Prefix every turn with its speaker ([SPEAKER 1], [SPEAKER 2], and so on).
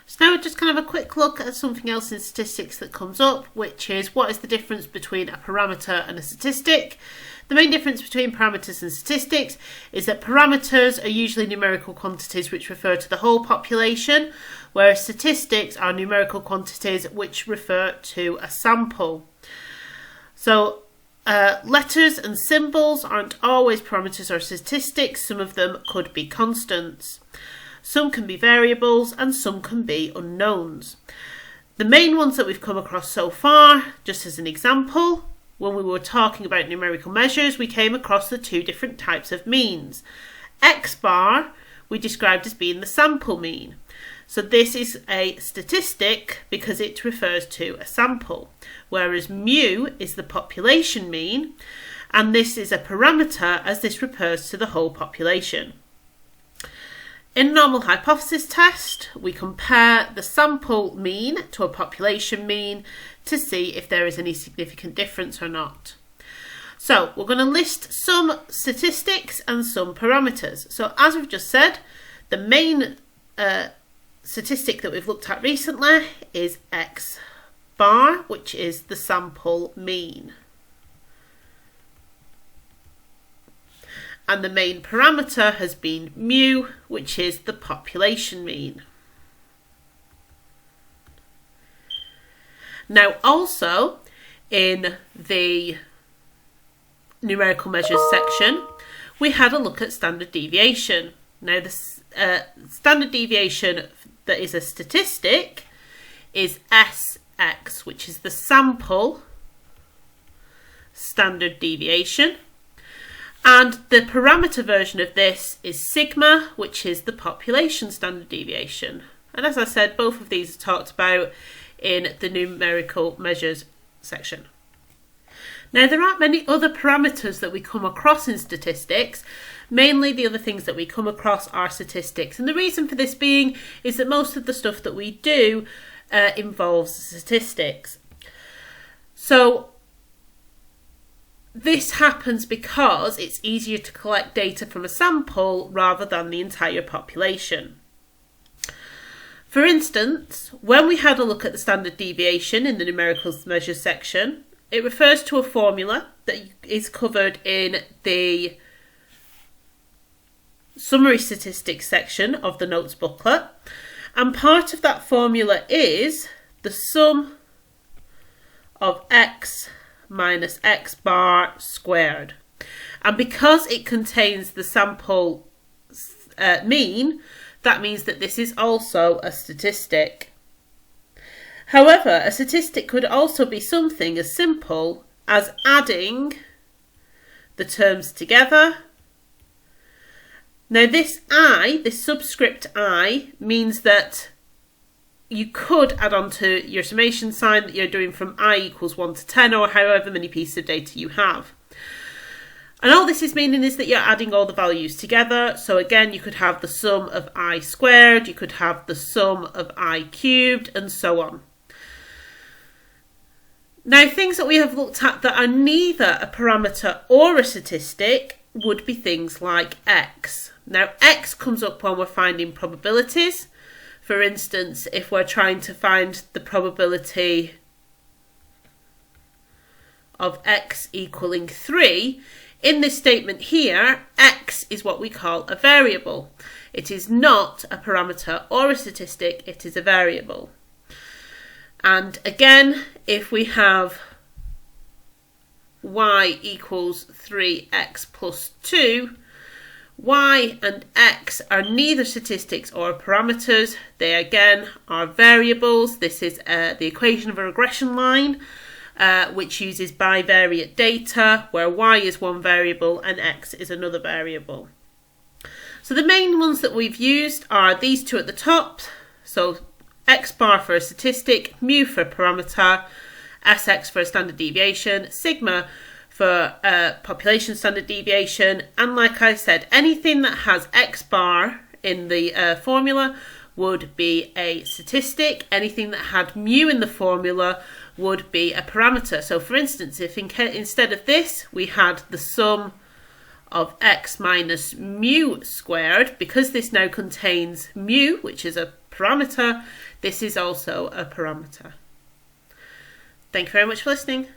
[SPEAKER 1] So now we're just going to have a quick look at something else in statistics that comes up, which is what is the difference between a parameter and a statistic. The main difference between parameters and statistics is that parameters are usually numerical quantities which refer to the whole population, whereas statistics are numerical quantities which refer to a sample. So letters and symbols aren't always parameters or statistics. Some of them could be constants. Some can be variables and some can be unknowns. The main ones that we've come across so far, just as an example, when we were talking about numerical measures, we came across the two different types of means. X bar we described as being the sample mean. So this is a statistic because it refers to a sample, whereas mu is the population mean, and this is a parameter as this refers to the whole population. In a normal hypothesis test, we compare the sample mean to a population mean to see if there is any significant difference or not. So we're going to list some statistics and some parameters. So as we've just said, the main statistic that we've looked at recently is X bar, which is the sample mean. And the main parameter has been mu, which is the population mean. Now also in the numerical measures section, we had a look at standard deviation. Now the standard deviation that is a statistic is Sx, which is the sample standard deviation. And the parameter version of this is sigma, which is the population standard deviation. And as I said, both of these are talked about in the numerical measures section. Now, there aren't many other parameters that we come across in statistics. Mainly the other things that we come across are statistics. And the reason for this being is that most of the stuff that we do involves statistics. So this happens because it's easier to collect data from a sample rather than the entire population. For instance, when we had a look at the standard deviation in the numerical measures section, it refers to a formula that is covered in the summary statistics section of the notes booklet. And part of that formula is the sum of X minus X bar squared. And because it contains the sample mean, that means that this is also a statistic. However, a statistic could also be something as simple as adding the terms together. Now this I, this subscript I, means that you could add on to your summation sign that you're doing from I equals 1 to 10 or however many pieces of data you have. And all this is meaning is that you're adding all the values together. So again, you could have the sum of I squared, you could have the sum of I cubed, and so on. Now, things that we have looked at that are neither a parameter or a statistic would be things like X. Now, X comes up when we're finding probabilities. For instance, if we're trying to find the probability of X equaling 3, in this statement here, X is what we call a variable. It is not a parameter or a statistic, it is a variable. And again, if we have Y equals 3x plus 2, Y and X are neither statistics or parameters. They again are variables. This is the equation of a regression line, which uses bivariate data, where Y is one variable and X is another variable. So the main ones that we've used are these two at the top. So X bar for a statistic, mu for a parameter, Sx for a standard deviation, sigma for population standard deviation, and like I said, anything that has X bar in the formula would be a statistic. Anything that had mu in the formula would be a parameter. So for instance, if instead of this we had the sum of X minus mu squared, because this now contains mu, which is a parameter, this is also a parameter. Thank you very much for listening.